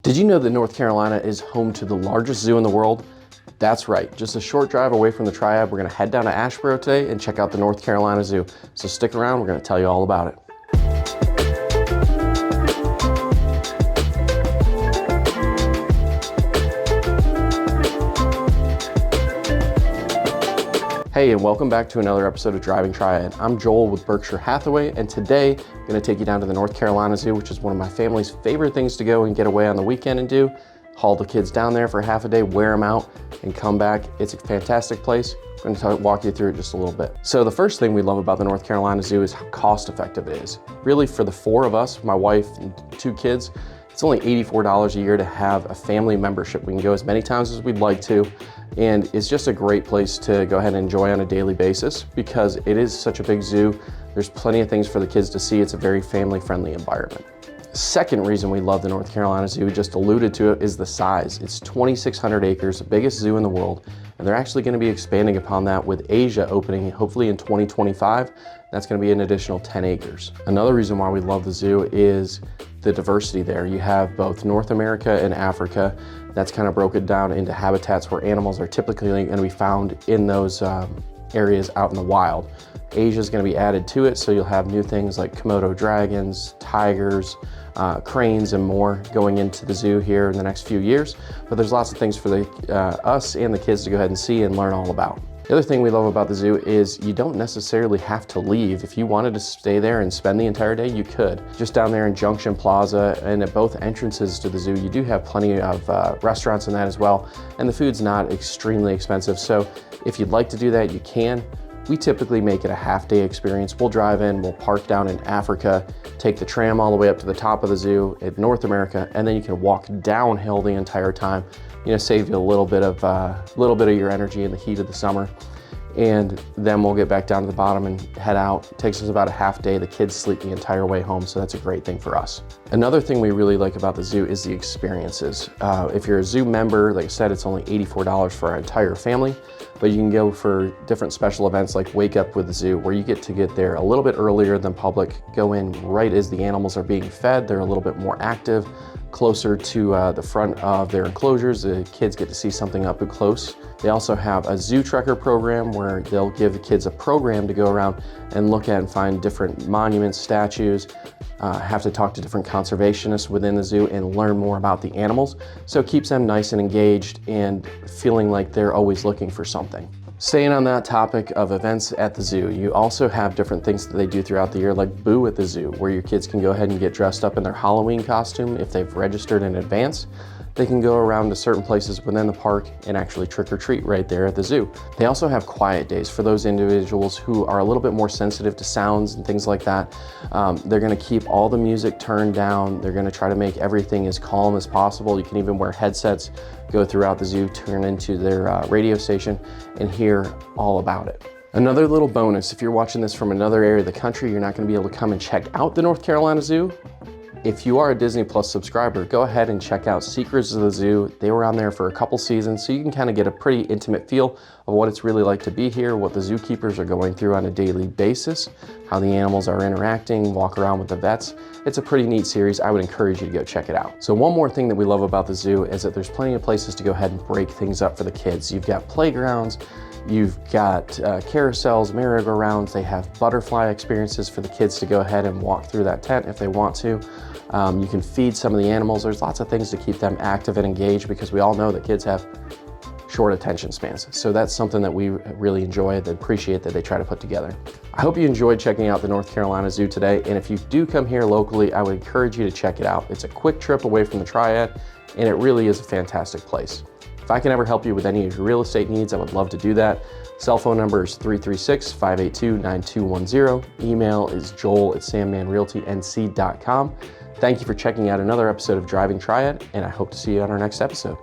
Did you know that North Carolina is home to the largest zoo in the world? That's right, just a short drive away from the Triad. We're gonna head down to Asheboro today and check out the North Carolina Zoo. So stick around, we're gonna tell you all about it. Hey, and welcome back to another episode of Driving Triad. I'm Joel with Berkshire Hathaway, and today I'm gonna take you down to the North Carolina Zoo, which is one of my family's favorite things to go and get away on the weekend and do. Haul the kids down there for half a day, wear them out, and come back. It's a fantastic place. I'm gonna walk you through it just a little bit. So the first thing we love about the North Carolina Zoo is how cost effective it is. Really, for the four of us, my wife and two kids, it's only $84 a year to have a family membership. We can go as many times as we'd like to, and it's just a great place to go ahead and enjoy on a daily basis because it is such a big zoo. There's plenty of things for the kids to see. It's a very family-friendly environment. Second reason we love the North Carolina Zoo, we just alluded to it, is the size. It's 2,600 acres, the biggest zoo in the world, and they're actually going to be expanding upon that with Asia opening hopefully in 2025. That's going to be an additional 10 acres. Another reason why we love the zoo is the diversity there. You have both North America and Africa. That's kind of broken down into habitats where animals are typically going to be found in those areas out in the wild. Asia is going to be added to it, so you'll have new things like Komodo dragons, tigers, cranes, and more going into the zoo here in the next few years. But there's lots of things for us and the kids to go ahead and see and learn all about. The other thing we love about the zoo is you don't necessarily have to leave. If you wanted to stay there and spend the entire day, you could. Just down there in Junction Plaza and at both entrances to the zoo, you do have plenty of restaurants in that as well. And the food's not extremely expensive. So if you'd like to do that, you can. We typically make it a half-day experience. We'll drive in, we'll park down in Africa, take the tram all the way up to the top of the zoo in North America, and then you can walk downhill the entire time. You know, save you a little bit of your energy in the heat of the summer. And then we'll get back down to the bottom and head out. It takes us about a half day. The kids sleep the entire way home, so that's a great thing for us. Another thing we really like about the zoo is the experiences. If you're a zoo member, like I said, it's only $84 for our entire family, but you can go for different special events like Wake Up with the Zoo, where you get to get there a little bit earlier than public, go in right as the animals are being fed. They're a little bit more active, closer to the front of their enclosures. The kids get to see something up close. They also have a zoo trekker program where they'll give the kids a program to go around and look at and find different monuments, statues, have to talk to different conservationists within the zoo and learn more about the animals. So it keeps them nice and engaged and feeling like they're always looking for something. Staying on that topic of events at the zoo, you also have different things that they do throughout the year, like Boo at the Zoo, where your kids can go ahead and get dressed up in their Halloween costume. If they've registered in advance, they can go around to certain places within the park and actually trick or treat right there at the zoo. They also have quiet days for those individuals who are a little bit more sensitive to sounds and things like that. They're gonna keep all the music turned down. They're gonna try to make everything as calm as possible. You can even wear headsets, go throughout the zoo, turn into their radio station and hear all about it. Another little bonus, if you're watching this from another area of the country, you're not gonna be able to come and check out the North Carolina Zoo. If you are a Disney Plus subscriber, go ahead and check out Secrets of the Zoo. They were on there for a couple seasons, so you can kind of get a pretty intimate feel of what it's really like to be here, what the zookeepers are going through on a daily basis, how the animals are interacting, walk around with the vets. It's a pretty neat series. I would encourage you to go check it out. So one more thing that we love about the zoo is that there's plenty of places to go ahead and break things up for the kids. You've got playgrounds, you've got carousels, merry-go-rounds. They have butterfly experiences for the kids to go ahead and walk through that tent if they want to. You can feed some of the animals. There's lots of things to keep them active and engaged because we all know that kids have short attention spans. So that's something that we really enjoy and appreciate that they try to put together. I hope you enjoyed checking out the North Carolina Zoo today. And if you do come here locally, I would encourage you to check it out. It's a quick trip away from the Triad, and it really is a fantastic place. If I can ever help you with any of your real estate needs, I would love to do that. Cell phone number is 336-582-9210. Email is joel@sandmanrealtync.com. Thank you for checking out another episode of Driving Triad, and I hope to see you on our next episode.